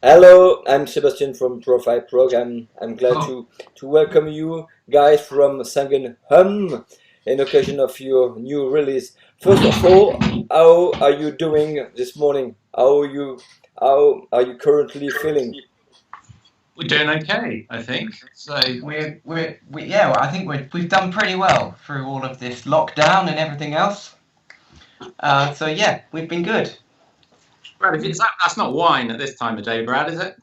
Hello, I'm Sebastian from Profil program. I'm glad Oh, to welcome you guys from Sanguine in occasion of your new release. First of all, how are you doing this morning? How are you currently feeling? we're doing okay, I think. So, Yeah, well, I think we've done pretty well through all of this lockdown and everything else. So yeah, we've been good. Brad, if it's that's not wine at this time of day, Brad, is it?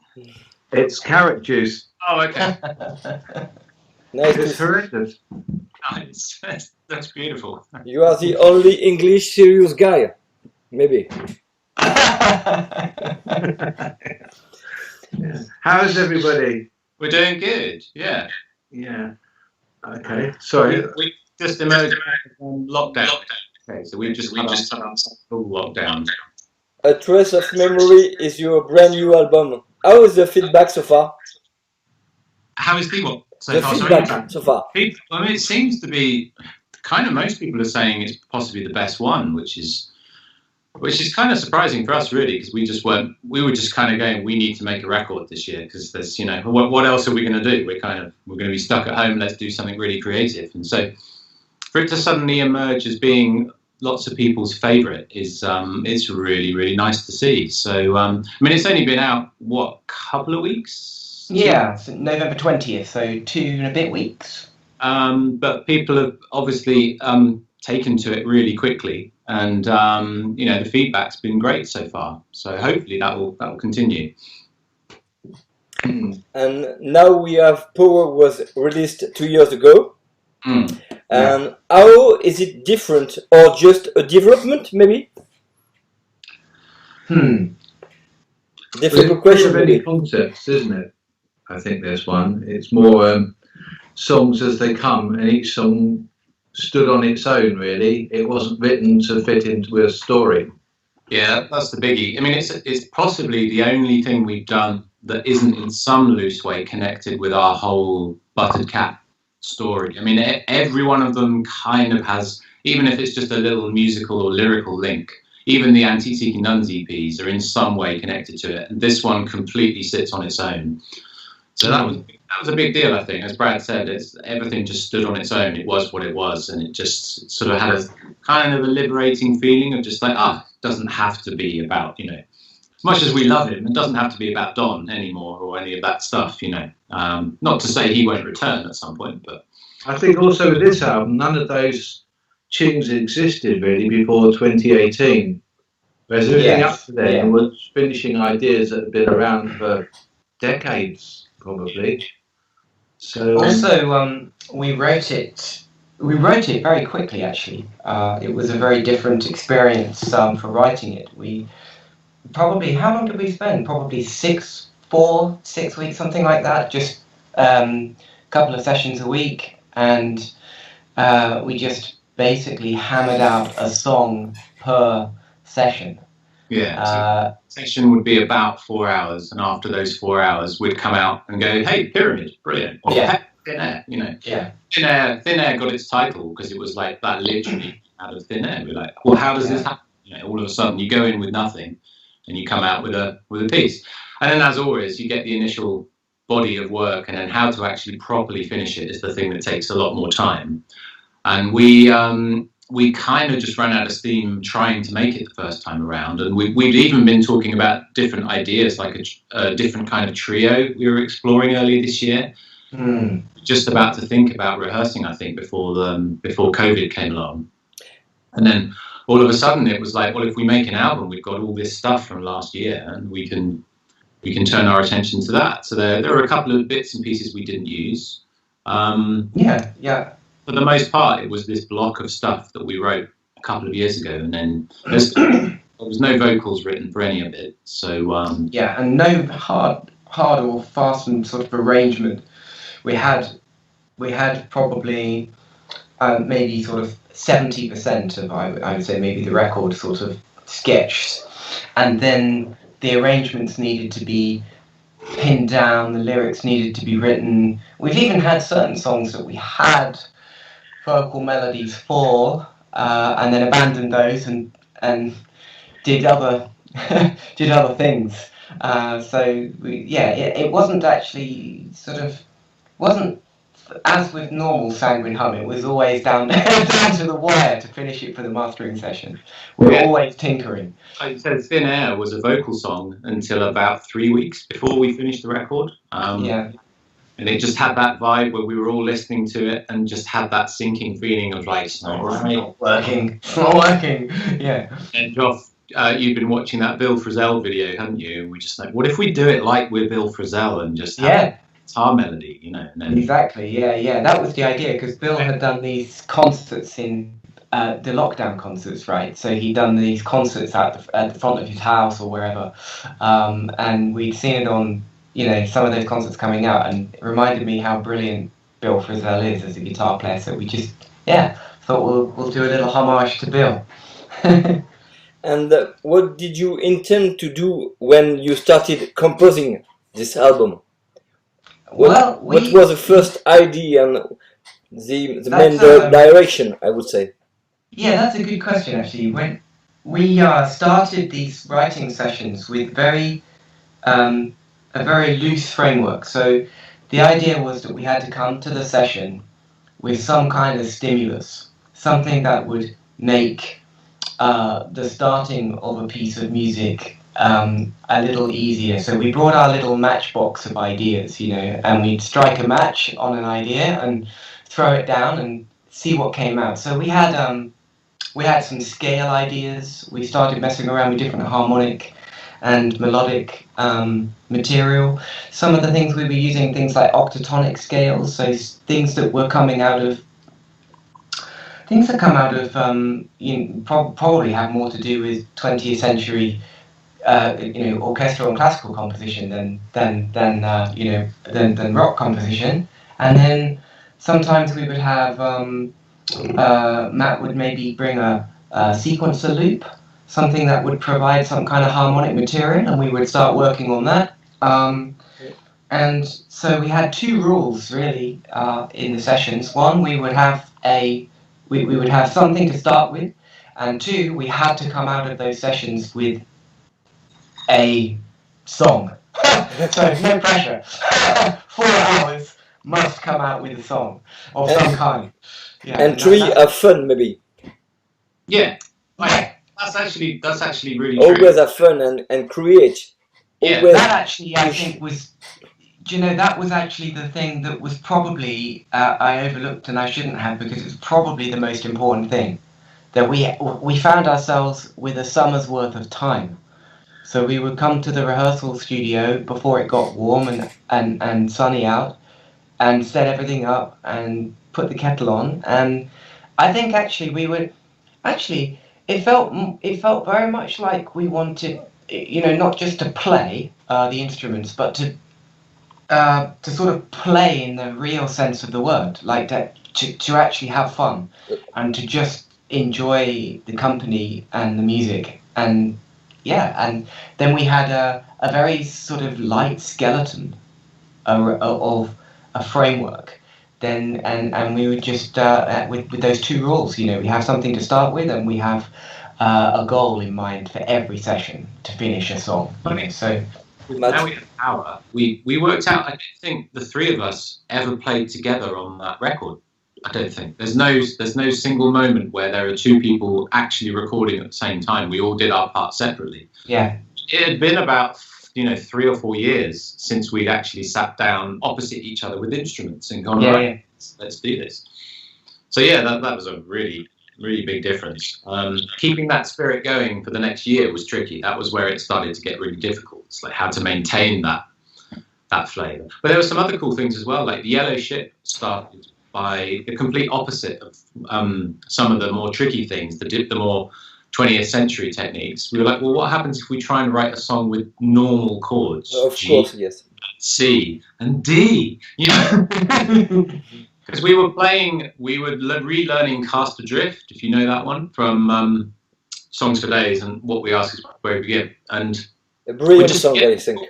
It's carrot juice. Oh, okay. Nice to It's see. horrendous. Nice. That's beautiful. You are the only English serious guy, maybe. Yeah. How's everybody? We're doing good. Yeah. Yeah. Okay. Sorry. We just emerged from lockdown. Okay, so we've just had our full lockdown. A Trace of Memory is your brand new album. How is the feedback so far? How is the what so The far? Sorry. feedback so far. I mean, it seems to be kind of most people are saying it's possibly the best one, which is kind of surprising for us, really, because we were just kind of going, we need to make a record this year because there's, what else are we going to do? We're going to be stuck at home. Let's do something really creative. And so for it to suddenly emerge as being lots of people's favorite is, it's really, really nice to see. So, I mean, it's only been out, what, couple of weeks? Yeah, so November 20th, so 2 and a bit weeks. But people have obviously taken to it really quickly, and the feedback's been great so far. So hopefully that will continue. And now we have Power was released 2 years ago. Mm. And how is it different, or just a development, maybe? Difficult question, Many maybe. concepts, isn't it? I think there's one. It's more songs as they come, and each song stood on its own. Really, it wasn't written to fit into a story. Yeah, that's the biggie. I mean, it's possibly the only thing we've done that isn't in some loose way connected with our whole Buttered Cat story. I mean, every one of them kind of has, even if it's just a little musical or lyrical link. Even the Anti-Tiki Nuns EPs are in some way connected to it. And this one completely sits on its own. So that was a big deal, I think. As Brad said, everything just stood on its own. It was what it was, and it just sort of had a kind of a liberating feeling of just like, it doesn't have to be about, as much as we love him, it doesn't have to be about Don anymore or any of that stuff, Not to say he won't return at some point, but I think also with this album, none of those tunes existed really before 2018. Whereas everything up to then was finishing ideas that had been around for decades, probably. So Also, we wrote it. We wrote it very quickly, actually. It was a very different experience for writing it. We probably, how long did we spend? Probably 6 weeks, something like that. Just a couple of sessions a week, and we just basically hammered out a song per session. yeah. So session would be about 4 hours, and after those 4 hours, we'd come out and go, "Hey, Pyramid, brilliant!" Or, "Hey, Thin Air," Yeah. Thin Air got its title because it was like that, literally out of thin air. We're like, well, how does this happen? All of a sudden, you go in with nothing, and you come out with a piece. And then, as always, you get the initial body of work, and then how to actually properly finish it is the thing that takes a lot more time. And we kind of just ran out of steam trying to make it the first time around, and we'd even been talking about different ideas, like a different kind of trio we were exploring earlier this year. Just about to think about rehearsing, I think, before COVID came along. And then all of a sudden it was like, well, if we make an album, we've got all this stuff from last year, and we can turn our attention to that. So there are a couple of bits and pieces we didn't use. For the most part, it was this block of stuff that we wrote a couple of years ago, and then there was no vocals written for any of it. So and no hard or fast and sort of arrangement. We had probably maybe sort of 70% of I would say maybe the record sort of sketched, and then the arrangements needed to be pinned down, the lyrics needed to be written. We've even had certain songs that we had vocal melodies for, and then abandoned those and did other did other things. It wasn't actually wasn't as with normal Sanguine Hum. It was always down down to the wire to finish it for the mastering session. We were always tinkering. I said Thin Air was a vocal song until about 3 weeks before we finished the record. And it just had that vibe where we were all listening to it and just had that sinking feeling of like, it's not working. It's not working. Yeah. And Joff, you've been watching that Bill Frisell video, haven't you? And we just like, what if we do it like with Bill Frisell and just have a guitar melody, you know? And then... Exactly. Yeah. That was the idea, because Bill had done these concerts in the lockdown concerts, right? So he'd done these concerts at the front of his house or wherever, and we'd seen it on, some of those concerts coming out, and it reminded me how brilliant Bill Frisell is as a guitar player. So we just, thought we'll do a little homage to Bill. And what did you intend to do when you started composing this album? What was the first idea and the main direction, I would say? Yeah, that's a good question, actually. When we started these writing sessions with a very loose framework. So the idea was that we had to come to the session with some kind of stimulus, something that would make the starting of a piece of music a little easier. So we brought our little matchbox of ideas, and we'd strike a match on an idea and throw it down and see what came out. So we had some scale ideas. We started messing around with different harmonic and melodic material. Some of the things we were using, things like octatonic scales, so things that were coming out of probably have more to do with 20th century orchestral and classical composition than rock composition. And then sometimes we would have Matt would maybe bring a sequencer loop, something that would provide some kind of harmonic material, and we would start working on that. And so we had two rules really in the sessions. One, we would have we would have something to start with, and two, we had to come out of those sessions with a song. So no pressure. 4 hours must come out with a song of some kind. Yeah, and three, have fun maybe. Yeah, that's actually really always true. Always have fun and create. Yeah, that actually I think was. That was actually the thing that was probably I overlooked, and I shouldn't have, because it's probably the most important thing, that we found ourselves with a summer's worth of time. So we would come to the rehearsal studio before it got warm and sunny out, and set everything up and put the kettle on. And I think actually it felt very much like we wanted, not just to play the instruments, but to sort of play in the real sense of the word, like to actually have fun and to just enjoy the company and the music. And then we had a very sort of light skeleton of a framework. Then and we would just with those two rules, we have something to start with, and we have a goal in mind for every session to finish a song. So. Now we have power. We worked out. I don't think the three of us ever played together on that record. I don't think there's no single moment where there are two people actually recording at the same time. We all did our part separately. Yeah. It had been about 3 or 4 years since we'd actually sat down opposite each other with instruments and gone, right, let's do this. So that was a really big difference. Keeping that spirit going for the next year was tricky. That was where it started to get really difficult. It's like how to maintain that flavour. But there were some other cool things as well. Like the Yellow Ship started by the complete opposite of some of the more tricky things, the more 20th century techniques. We were like, well, what happens if we try and write a song with normal chords? Of course, yes. C and D, Because we were relearning Cast Adrift, if you know that one, from Songs for Days, and What We Ask Is Where We Begin. And a brilliant song, I think.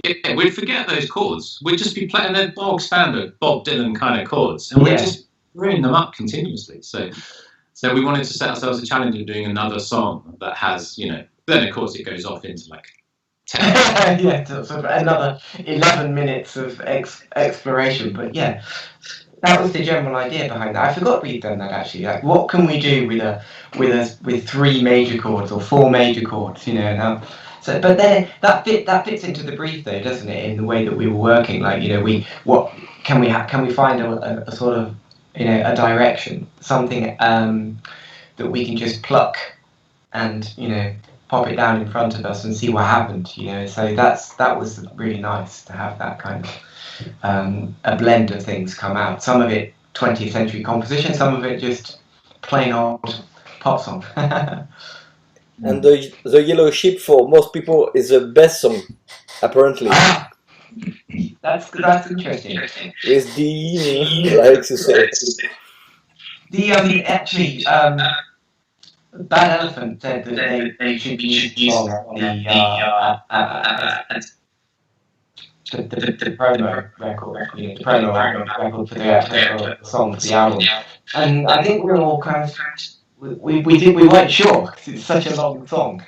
Yeah, we'd forget those chords. We'd just be playing their bog standard Bob Dylan kind of chords, and we'd just bring them up continuously. So we wanted to set ourselves a challenge of doing another song that has, then of course it goes off into like Yeah, sort of another 11 minutes of exploration. But yeah, that was the general idea behind that. I forgot we'd done that actually. Like, what can we do with 3 major chords or 4 major chords? You know. Now, so, but then that fits into the brief though, doesn't it? In the way that we were working, like, you know, what can we find a sort of, you know, a direction, something that we can just pluck and, you know, pop it down in front of us and see what happened, you know. So that was really nice to have that kind of a blend of things come out. Some of it 20th century composition, some of it just plain old pop song. And the Yellow Sheep for most people is the best song, apparently. That's interesting. With the like to say. The actually Bad Elephant said that they should use the song on the promo record, you know, the promo record for the actual song for the album. And I think we were all kind of we weren't sure because it's such a long song.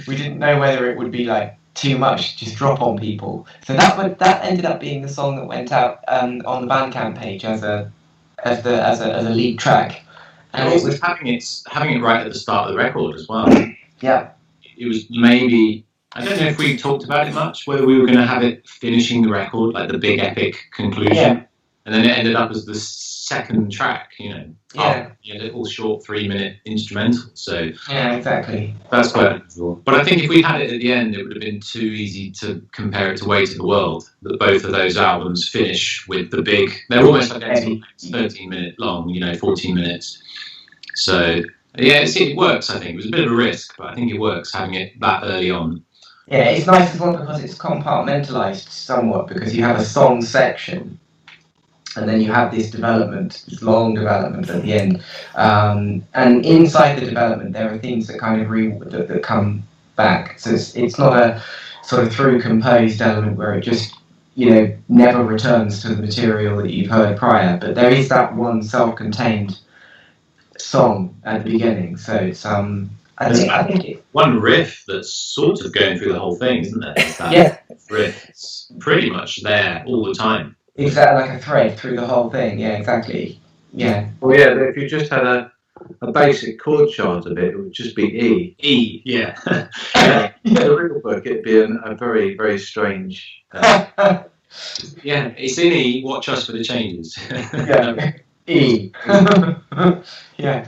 We didn't know whether it would be like too much, just drop on people. So that ended up being the song that went out on the Bandcamp page as a lead track. And it was having it right at the start of the record as well. Yeah. It was maybe, I don't know if we talked about it much, whether we were going to have it finishing the record, like the big epic conclusion. Yeah. And then it ended up as the second track, you know. Yeah. A little short 3-minute instrumental. So yeah, exactly. That's quite unusual. But I think if we had it at the end, it would have been too easy to compare it to Way to the World. That both of those albums finish with the big. They're almost identical. It's 13-minute long, you know, 14 minutes. So yeah, it works. I think it was a bit of a risk, but I think it works having it that early on. Yeah, it's nice as well because it's compartmentalized somewhat, because you have a song section and then you have this development, this long development at the end, and inside the development there are themes that kind of that come back. So it's not a sort of through composed element where it just, you know, never returns to the material that you've heard prior, but there is that one self-contained song at the beginning. So it's I think one riff that's sort of going through the whole thing, isn't there? Yeah, riff. It's pretty much there all the time. Exactly, like a thread through the whole thing. Yeah, exactly. Yeah. Well, yeah. If you just had a basic chord chart of it, it would just be E. E. Yeah. In the real book, it'd be a very, very strange. Yeah, it's in E. Watch us for the changes. Yeah. E. Yeah.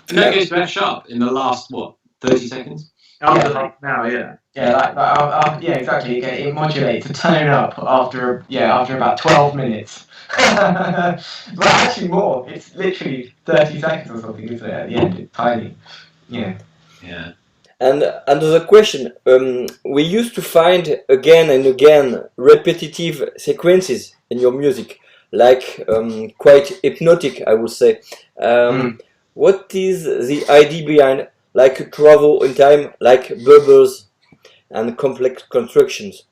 And that goes to F sharp in the last 30 seconds. After half an hour, yeah. Yeah, yeah, exactly. It modulates a tone up after about 12 minutes. But actually more. It's literally 30 seconds or something, isn't it? At the end, it's tiny. Yeah. Yeah. And another question, we used to find again and again repetitive sequences in your music, like quite hypnotic, I would say. What is the idea behind, like travel in time, like bubbles and complex constructions?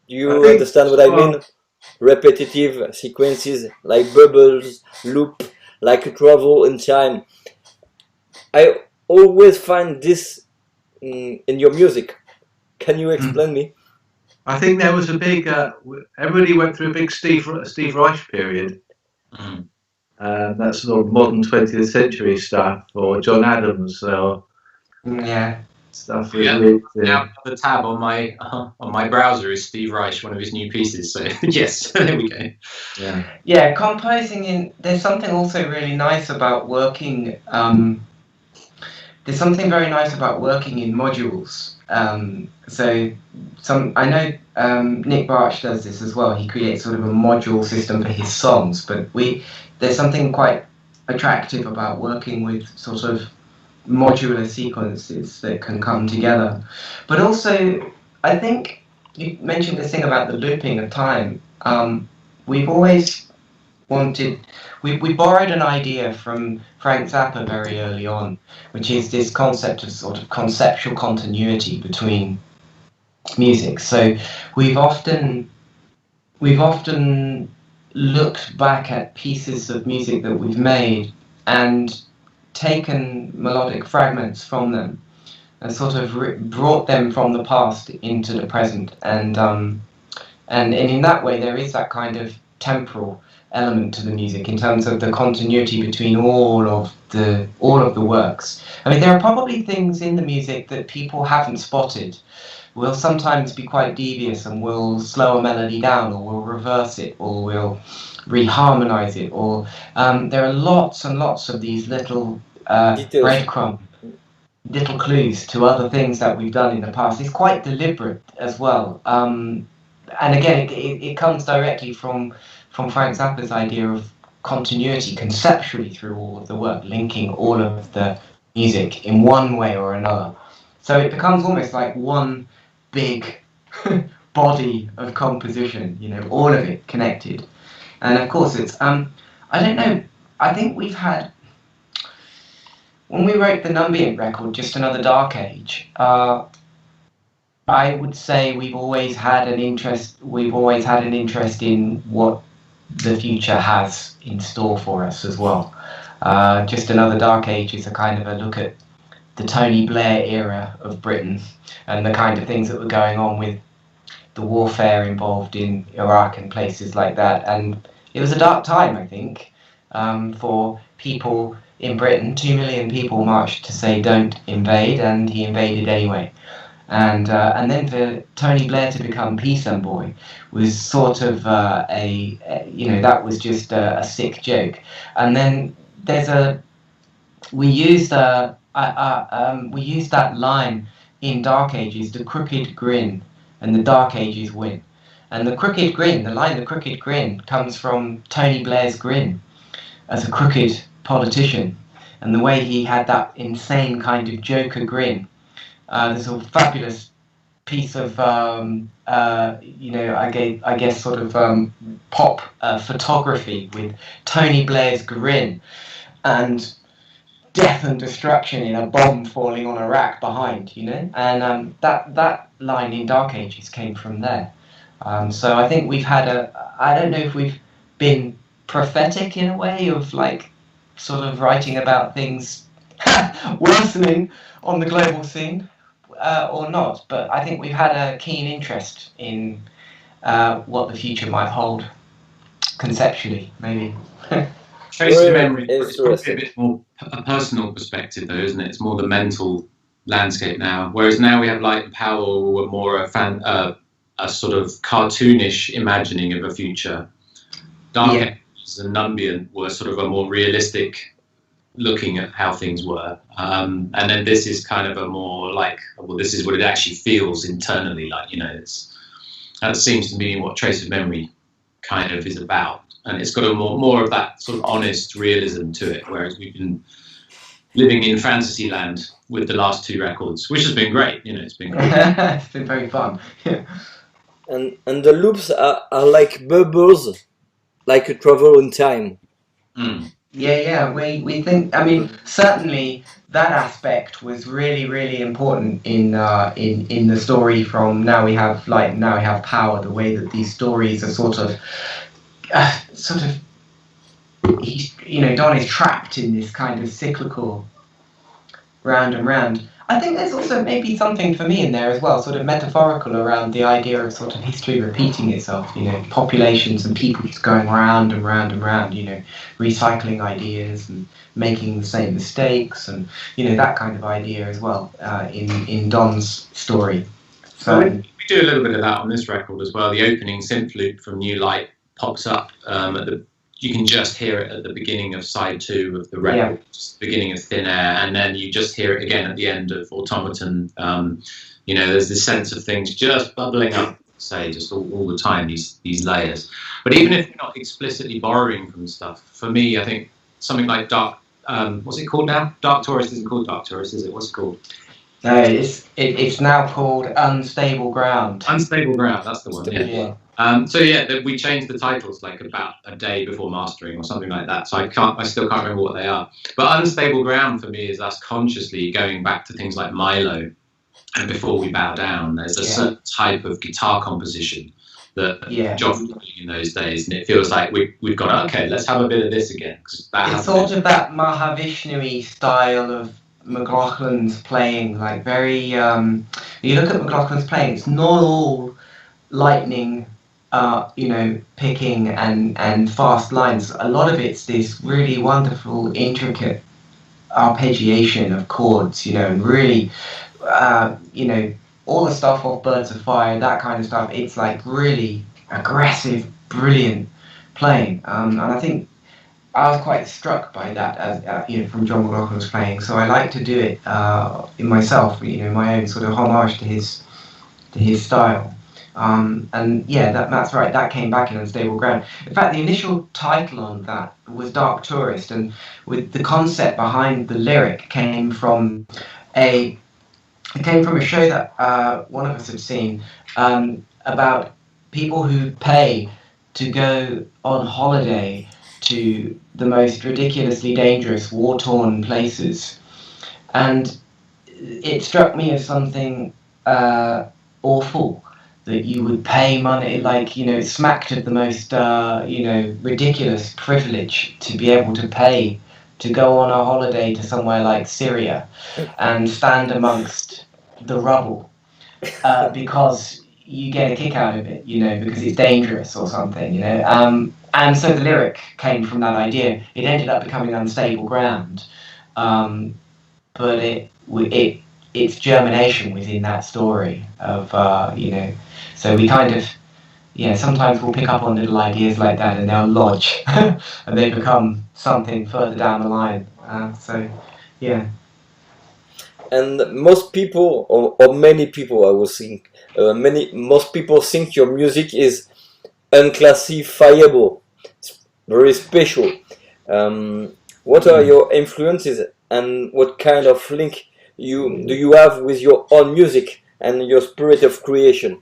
Do you understand what I mean? Repetitive sequences like bubbles, loop, like travel in time. I always find this in your music. Can you explain me? I think there was a big. Everybody went through a big Steve Reich period. That's sort of modern 20th century stuff, or John Adams, or stuff. Now the tab on my browser is Steve Reich, one of his new pieces. So yes, there we go. Yeah, composing there's something also really nice about working. There's something very nice about working in modules. I know Nick Barch does this as well. He creates sort of a module system for his songs, but there's something quite attractive about working with sort of modular sequences that can come together. But also, I think you mentioned this thing about the looping of time. We've always wanted. We borrowed an idea from Frank Zappa very early on, which is this concept of sort of conceptual continuity between music. So we've often looked back at pieces of music that we've made and taken melodic fragments from them and sort of brought them from the past into the present, and in that way there is that kind of temporal element to the music in terms of the continuity between all of the works. I mean, there are probably things in the music that people haven't spotted. We'll sometimes be quite devious and we'll slow a melody down, or we'll reverse it, or we'll reharmonize it, or there are lots and lots of these little Details. breadcrumbs, little clues to other things that we've done in the past. It's quite deliberate as well. And again, it comes directly from Frank Zappa's idea of continuity conceptually through all of the work, linking all of the music in one way or another. So it becomes almost like one big body of composition, you know, all of it connected. And of course, it's I don't know. I think we've had, when we wrote the Numbient record, Just Another Dark Age, I would say we've always had an interest. We've always had an interest in what the future has in store for us as well. Just Another Dark Age is a kind of a look at the Tony Blair era of Britain and the kind of things that were going on with the warfare involved in Iraq and places like that. And it was a dark time, I think, for people in Britain. 2 million people marched to say don't invade, and he invaded anyway. And then for Tony Blair to become peace envoy was sort of that was just a sick joke. And then we used that line in Dark Ages, the crooked grin, and the Dark Ages win. And the crooked grin, the line, the crooked grin, comes from Tony Blair's grin as a crooked politician, and the way he had that insane kind of Joker grin. There's a fabulous piece of, I guess sort of pop photography with Tony Blair's grin and death and destruction in a bomb falling on a rack behind, you know, and that line in Dark Ages came from there. So I think we've had I don't know if we've been prophetic in a way of like sort of writing about things worsening on the global scene or not, but I think we've had a keen interest in what the future might hold conceptually, maybe. Traces of Really memory. It's probably a interesting. bit more a personal perspective, though, isn't it? It's more the mental landscape now. Whereas now we have Light and Power, or more a sort of cartoonish imagining of a future. Dark Ages and Numbient were sort of a more realistic looking at how things were, and then this is kind of a more like, well, this is what it actually feels internally like. You know, that seems to me what Trace of Memory kind of is about. And it's got a more of that sort of honest realism to it, whereas we've been living in fantasy land with the last two records, which has been great. You know, it's been great. It's been very fun. And the loops are like bubbles, like a travel in time. Mm. Yeah. We think. I mean, certainly that aspect was really, really important in the story. From Now We Have Light, Now We Have Power. The way that these stories are sort of. Don is trapped in this kind of cyclical round and round. I think there's also maybe something for me in there as well, sort of metaphorical around the idea of sort of history repeating itself, you know, populations and people just going round and round and round, you know, recycling ideas and making the same mistakes and, you know, that kind of idea as well in Don's story. So we do a little bit of that on this record as well. The opening synth loop from New Light pops up you can just hear it at the beginning of side 2 of the record, just the beginning of Thin Air, and then you just hear it again at the end of Automaton. You know, there's this sense of things just bubbling up, say, just all the time, these layers. But even if you're not explicitly borrowing from stuff, for me, I think something like Dark, what's it called now? Dark Tourist isn't called Dark Tourist, is it? What's it called? No, it's now called Unstable Ground. Unstable Ground, that's the one, yeah. We changed the titles like about a day before mastering or something like that. So I still can't remember what they are. But Unstable Ground for me is us consciously going back to things like Milo and Before We Bow Down. There's a certain type of guitar composition that Josh was doing in those days, and it feels like we've got, okay, let's have a bit of this again. It's sort of that Mahavishnu-y style of McLaughlin's playing, like very. You look at McLaughlin's playing; it's not all lightning, picking and fast lines. A lot of it's this really wonderful, intricate arpeggiation of chords, and really, all the stuff off Birds of Fire, that kind of stuff. It's like really aggressive, brilliant playing, and I think I was quite struck by that, as from John McLaughlin's playing. So I like to do it in myself, my own sort of homage to his style. And yeah, that's right. That came back in Unstable Ground. In fact, the initial title on that was Dark Tourist, and with the concept behind the lyric a it came from a show that one of us had seen, about people who pay to go on holiday to the most ridiculously dangerous, war-torn places. And it struck me as something awful, that you would pay money, like, it smacked of the most, ridiculous privilege to be able to pay to go on a holiday to somewhere like Syria and stand amongst the rubble, because you get a kick out of it, because it's dangerous or something, and so the lyric came from that idea. It ended up becoming Unstable Ground, but its germination was in that story of, so we kind of, sometimes we'll pick up on little ideas like that and they'll lodge and they become something further down the line. So, yeah. And most people, or many people, I would think, most people think your music is unclassifiable. It's very special. What are your influences, and what kind of link do you have with your own music and your spirit of creation?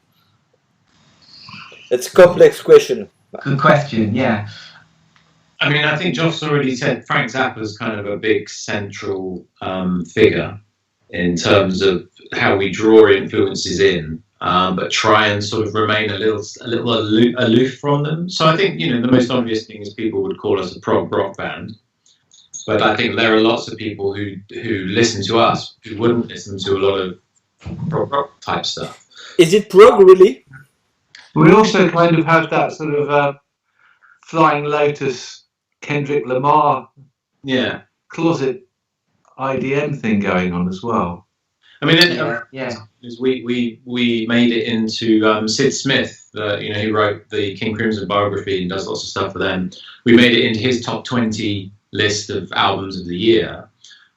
It's a complex question. Good question, yeah. I mean, I think Joff's already said Frank Zappa's kind of a big central figure in terms of how we draw influences in, but try and sort of remain a little aloof from them. So I think, the most obvious thing is people would call us a prog rock band. But I think there are lots of people who listen to us who wouldn't listen to a lot of prog rock type stuff. Is it prog, really? We also kind of have that sort of Flying Lotus, Kendrick Lamar, closet IDM thing going on as well. I mean, we made it into Sid Smith, who wrote the King Crimson biography and does lots of stuff for them. We made it into his top 20 list of albums of the year,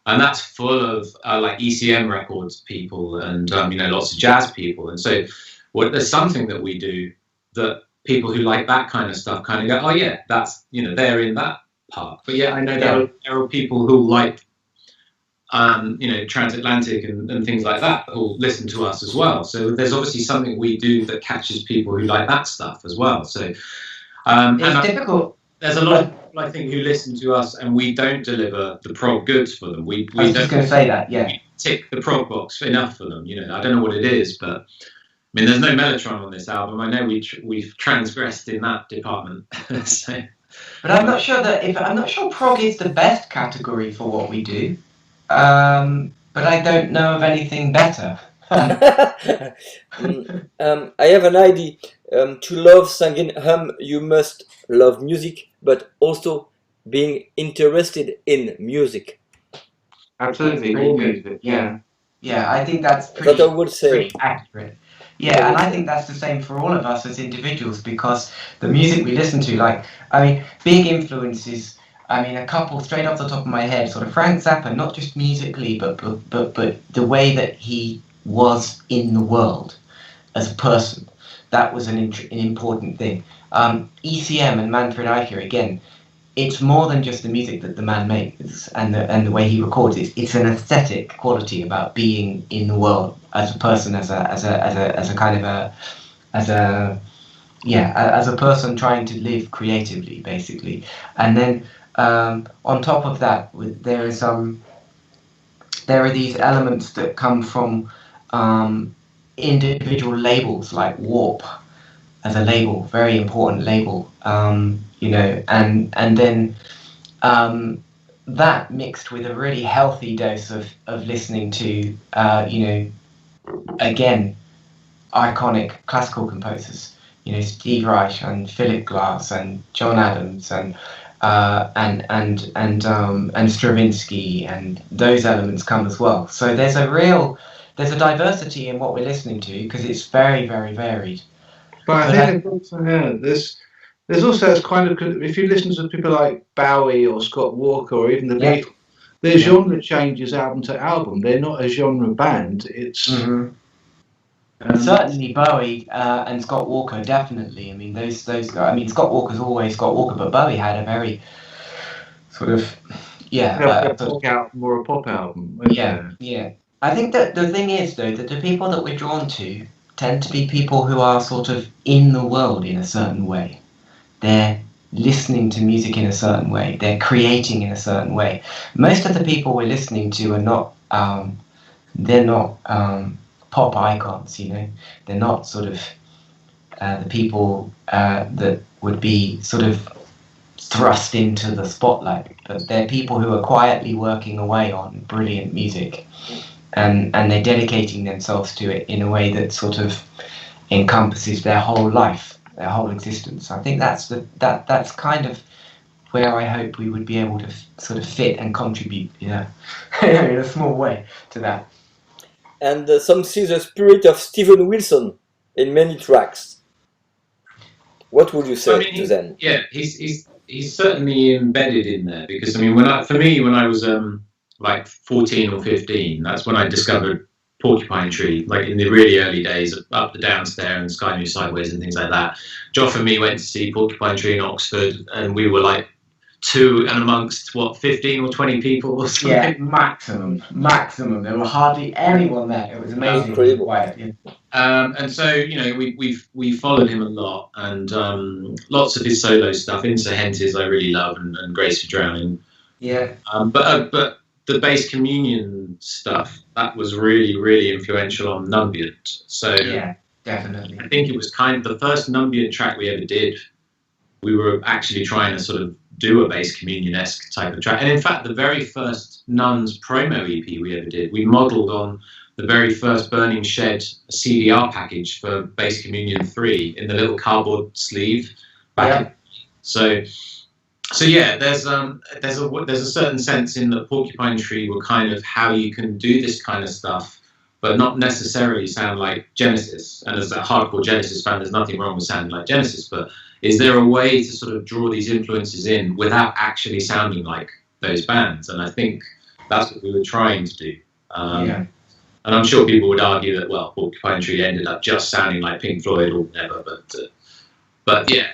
and that's full of like ECM records people and lots of jazz people. And so, there's something that we do that people who like that kind of stuff kind of go, oh yeah, that's they're in that part. But yeah, I know there are people who like transatlantic and things like that who listen to us as well. So there's obviously something we do that catches people who like that stuff as well. So it's difficult. There's a lot of people, I think, who listen to us and we don't deliver the prog goods for them. We I was just going to say that, yeah. We tick the prog box enough for them. I don't know what it is, but I mean, there's no Mellotron on this album. I know we've transgressed in that department. So. But I'm not sure prog is the best category for what we do. But I don't know of anything better. I have an idea. To love Sanguine, you must love music, but also being interested in music. Absolutely, all music. Yeah. Yeah, I think that's pretty, that I would say. Pretty accurate. Yeah, and I think that's the same for all of us as individuals, because the music we listen to, big influences. A couple straight off the top of my head, sort of Frank Zappa, not just musically, but the way that he was in the world as a person. That was an important thing. ECM and Manfred Eicher, again, it's more than just the music that the man makes and the way he records it. It's an aesthetic quality about being in the world as a person, as a person trying to live creatively, basically. And then on top of that, there are these elements that come from individual labels, like Warp as a label, very important label, and then that mixed with a really healthy dose of listening to, again, iconic classical composers, Steve Reich and Philip Glass and John Adams and Stravinsky, and those elements come as well. So there's a diversity in what we're listening to because it's very, very varied. But I think there's also this kind of, if you listen to people like Bowie or Scott Walker or even the Beatles, their genre changes album to album. They're not a genre band. It's certainly Bowie and Scott Walker, definitely. I mean, those guys. I mean, Scott Walker's always Scott Walker, but Bowie had a very sort of a pop album or a pop album. Yeah. I think that the thing is, though, that the people that we're drawn to tend to be people who are sort of in the world in a certain way. They're listening to music in a certain way. They're creating in a certain way. Most of the people we're listening to are not. They're not pop icons. They're not sort of the people that would be sort of thrust into the spotlight, but they're people who are quietly working away on brilliant music, and they're dedicating themselves to it in a way that sort of encompasses their whole life, their whole existence. I think that's kind of where I hope we would be able to sort of fit and contribute, in a small way to that. And some see the spirit of Steven Wilson in many tracks. What would you say to them? Yeah, he's certainly embedded in there, because I mean, when I was like 14 or 15, that's when I discovered Porcupine Tree, like in the really early days of Up the Downstairs and Sky New Sideways and things like that. Joff and me went to see Porcupine Tree in Oxford, and we were like two and amongst 15 or 20 people or something. Yeah, maximum. There were hardly anyone there. It was amazing. Incredible. Quiet, yeah. And so we followed him a lot, and lots of his solo stuff. Insurgentes I really love, and Grace for Drowning. Yeah. But the bass communion stuff, that was really, really influential on Numbient. So yeah, definitely. I think it was kind of the first Numbient track we ever did. We were actually trying to sort of do a bass communion-esque type of track. And in fact, the very first Nuns promo EP we ever did, we modelled on the very first Burning Shed CDR package for Bass Communion 3 in the little cardboard sleeve. So yeah, there's a certain sense in the Porcupine Tree were kind of how you can do this kind of stuff, but not necessarily sound like Genesis. And as a hardcore Genesis fan, there's nothing wrong with sounding like Genesis, but is there a way to sort of draw these influences in without actually sounding like those bands? And I think that's what we were trying to do. And I'm sure people would argue that, well, Porcupine Tree ended up just sounding like Pink Floyd or whatever. But yeah,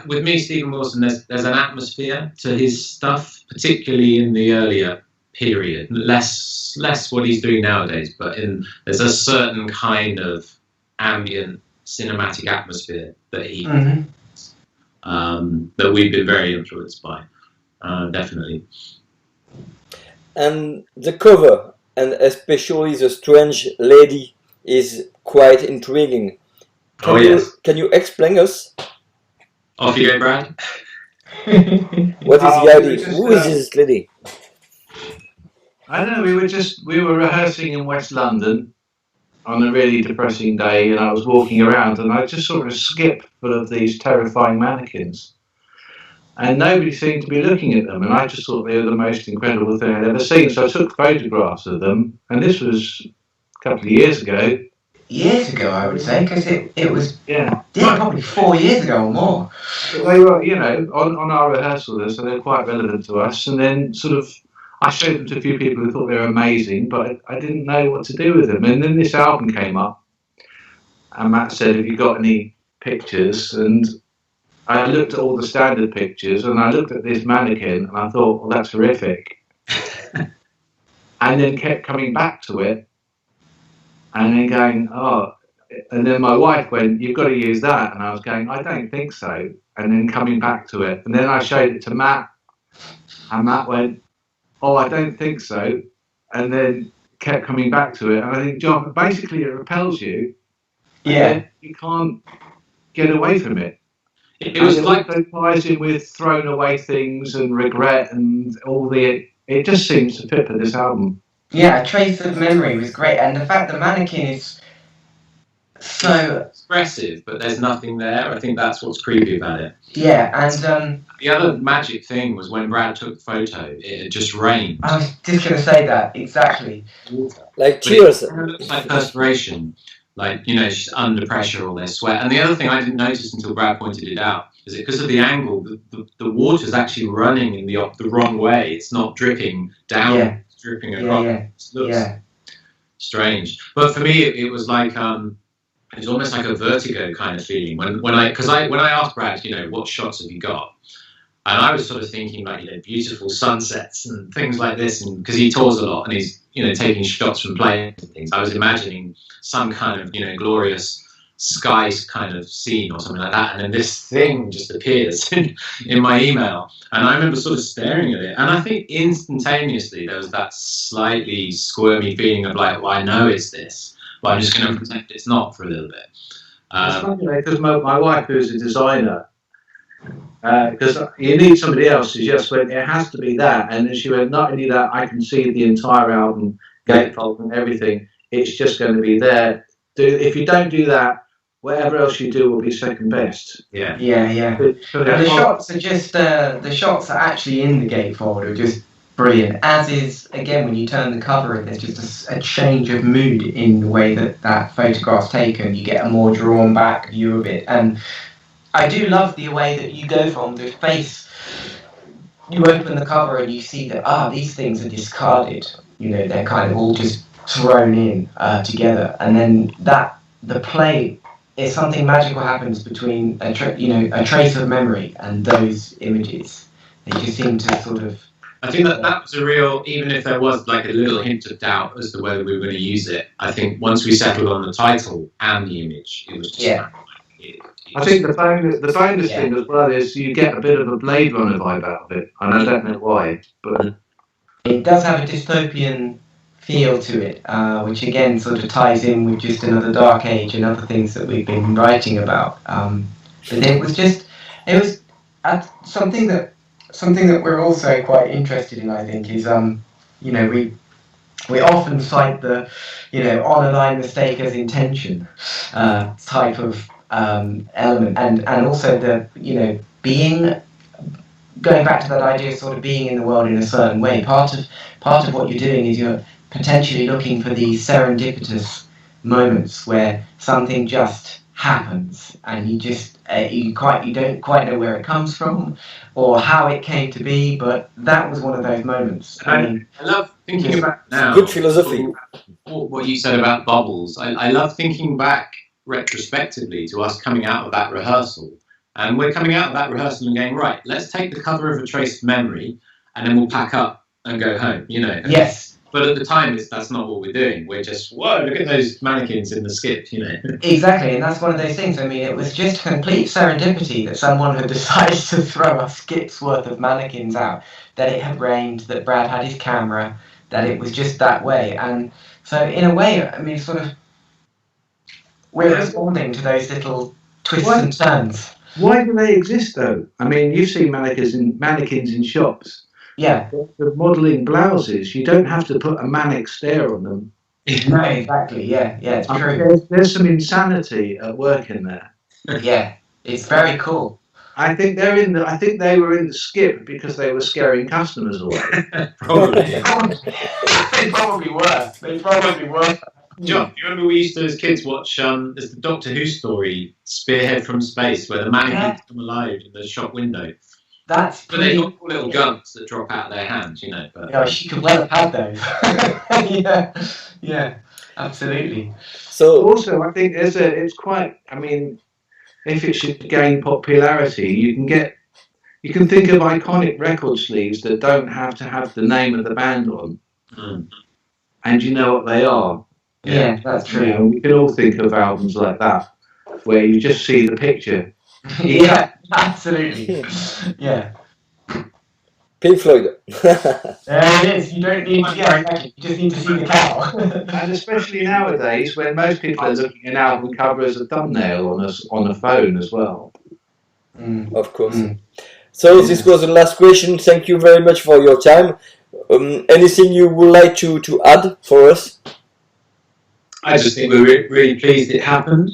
with me, Steven Wilson, there's an atmosphere to his stuff, particularly in the earlier period. Less what he's doing nowadays, but there's a certain kind of ambient cinematic atmosphere that he that we've been very influenced by, definitely. And the cover, and especially the Strange Lady, is quite intriguing. Can you explain us? Off you go, Brad. What is the idea? Who is this lady? I don't know. We were rehearsing in West London on a really depressing day, and I was walking around, and I just sort of skipped full of these terrifying mannequins, and nobody seemed to be looking at them, and I just thought they were the most incredible thing I'd ever seen. So I took photographs of them, and this was a couple of years ago. Years ago, I would say, because it was probably 4 years ago or more. They were, on our rehearsal list, so they're quite relevant to us. And then sort of, I showed them to a few people who thought they were amazing, but I didn't know what to do with them. And then this album came up, and Matt said, "Have you got any pictures?" And I looked at all the standard pictures, and I looked at this mannequin, and I thought, well, that's horrific. And then kept coming back to it, and then going, oh, and then my wife went, "You've got to use that." And I was going, "I don't think so." And then coming back to it. And then I showed it to Matt, and Matt went, "Oh, I don't think so." And then kept coming back to it. And I think, John, basically it repels you. Yeah. You can't get away from it. It was like it ties in with thrown away things and regret and all the. It just seems to fit for this album. Yeah, A Trace of Memory was great, and the fact the mannequin is so expressive, but there's nothing there. I think that's what's creepy about it. Yeah, and the other magic thing was when Brad took the photo, it had just rained. I was just going to say that exactly. Like tears. It looks like perspiration, like she's under pressure, all their sweat. And the other thing I didn't notice until Brad pointed it out is that because of the angle, the water's actually running in the wrong way. It's not dripping down, it's dripping across. It looks strange. But for me, it was like it was almost like a vertigo kind of feeling when I asked Brad, what shots have you got? And I was sort of thinking like, beautiful sunsets and things like this, and because he tours a lot and he's, taking shots from planes and things, I was imagining some kind of, glorious sky kind of scene or something like that. And then this thing just appears in my email. And I remember sort of staring at it. And I think instantaneously there was that slightly squirmy feeling of like, well, I know it's this, but I'm just going to pretend it's not for a little bit. It's funny because my wife, who's a designer, because you need somebody else, she just went, it has to be that. And then she went, not only that, I can see the entire album, gatefold and everything. It's just going to be there. If you don't do that, whatever else you do will be second best. Yeah. And the shots are just, the shots are actually in the gatefold are just brilliant. As is, again, when you turn the cover, there's just a change of mood in the way that photograph's taken. You get a more drawn back view of it. And I do love the way that you go from the face, you open the cover and you see that, these things are discarded. They're kind of all just thrown in together. And then the play is something magical happens between a trace of memory and those images. They just seem to sort of... I think that was a real, even if there was like a little hint of doubt as to whether we were going to use it, I think once we settled on the title and the image, it was just... I think the bonus thing as well is you get a bit of a Blade Runner vibe out of it, and I don't know why, but it does have a dystopian feel to it, which again sort of ties in with just another dark age and other things that we've been writing about. But it was something that we're also quite interested in. I think is we often cite the on a line mistake as intention type of element, and also the being, going back to that idea of sort of being in the world in a certain way. Part of what you're doing is you're potentially looking for these serendipitous moments where something just happens and you just you don't quite know where it comes from or how it came to be, but that was one of those moments. I love thinking about now. Good philosophy. What you said about bubbles. I love thinking back retrospectively to us coming out of that rehearsal, and we're coming out of that rehearsal and going, right, let's take the cover of A Trace of Memory and then we'll pack up and go home, Yes. But at the time, that's not what we're doing. We're just, whoa, look at those mannequins in the skip, Exactly, and that's one of those things. I mean, it was just complete serendipity that someone had decided to throw a skip's worth of mannequins out, that it had rained, that Brad had his camera, that it was just that way. And so, in a way, I mean, sort of, we're responding to those little twists and turns. Why do they exist, though? I mean, you see mannequins in shops. Yeah. The modelling blouses, you don't have to put a manic stare on them. No, exactly. Yeah, it's true. There's some insanity at work in there. Yeah, it's very cool. I think they were in the skip because they were scaring customers away. Probably. They probably were. John, do you remember we used to, as kids, watch there's the Doctor Who story, Spearhead from Space, where the mannequins come alive in the shop window. But they've got little guns that drop out of their hands, But... Yeah, she could well have had those. yeah, absolutely. So also, I think it's quite. I mean, if it should gain popularity, you can think of iconic record sleeves that don't have to have the name of the band on, and you know what they are. Yeah, that's true. We can all think of albums like that, where you just see the picture. Yeah, absolutely. Yeah. Pink Floyd. There it is. You don't need to, exactly. You just need to see the cow. And especially nowadays, when most people are looking at an album cover as a thumbnail on a phone as well. Of course. So this was the last question. Thank you very much for your time. Anything you would like to add for us? I just think we're really pleased it happened.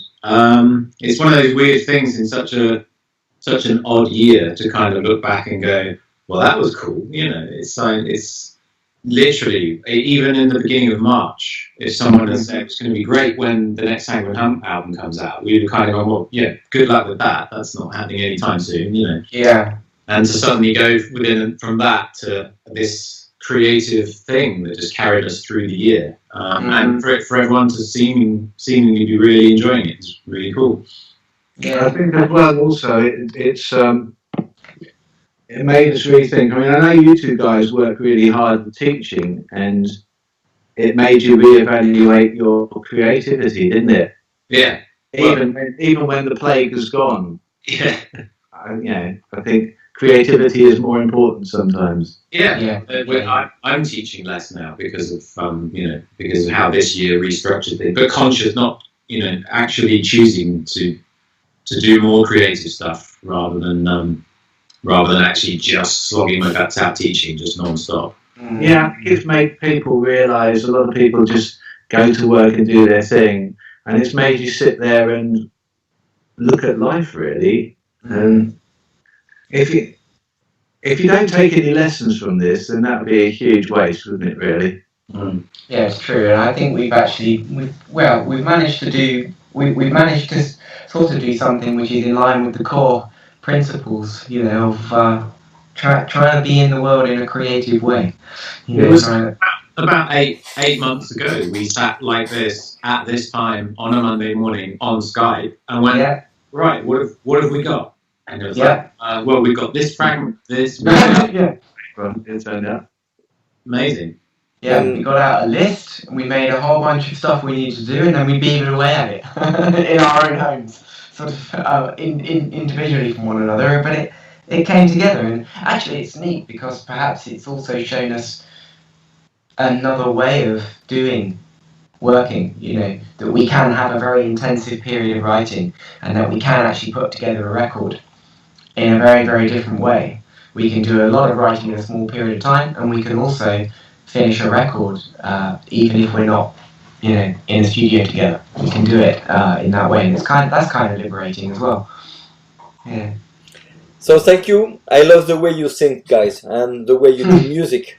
It's one of those weird things in such an odd year to kind of look back and go, well, that was cool. You know, it's literally, even in the beginning of March, if someone had said it's going to be great when the next Sanguine album comes out, we'd have kind of gone, well, yeah, good luck with that. That's not happening anytime soon, you know. Yeah. And to suddenly go from that to this creative thing that just carried us through the year, and for everyone to seemingly be really enjoying it is really cool. Yeah, I think as well. Also, it made us rethink. I mean, I know you two guys work really hard at teaching, and it made you reevaluate your creativity, didn't it? Yeah. Even when the plague has gone. Yeah. I think creativity is more important sometimes. Yeah. I'm teaching less now because of because of how this year restructured things, but conscious, not actually choosing to do more creative stuff rather than actually just slogging my guts out teaching just non-stop. Yeah, it's made people realise, a lot of people just go to work and do their thing, and it's made you sit there and look at life really. And if you don't take any lessons from this, then that would be a huge waste, wouldn't it? Really. Yeah, it's true, and I think we've managed to sort of do something which is in line with the core principles, of trying to be in the world in a creative way. It was about eight months ago. We sat like this at this time on a Monday morning on Skype and went, right, what have we got? And it was well, we've got this fragment, this. Well, it turned out amazing. Yeah, we got out a list, and we made a whole bunch of stuff we needed to do, and then we beamed away at it in our own homes, sort of individually from one another. But it came together, and actually it's neat because perhaps it's also shown us another way of working, that we can have a very intensive period of writing, and that we can actually put together a record in a very, very different way. We can do a lot of writing in a small period of time, and we can also finish a record even if we're not, in the studio together. We can do it in that way, and that's kind of liberating as well. Yeah. So thank you. I love the way you sing, guys, and the way you do music.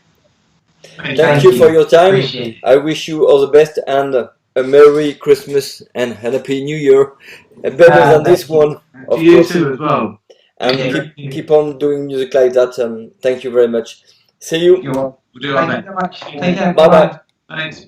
Thank you for your time. I wish you all the best and a Merry Christmas and a Happy New Year. Better than this one, of you course. too as well. And keep on doing music like that. Thank you very much. See you. You're welcome. We'll do our Thank best. you so much. Take care. Bye bye. Thanks.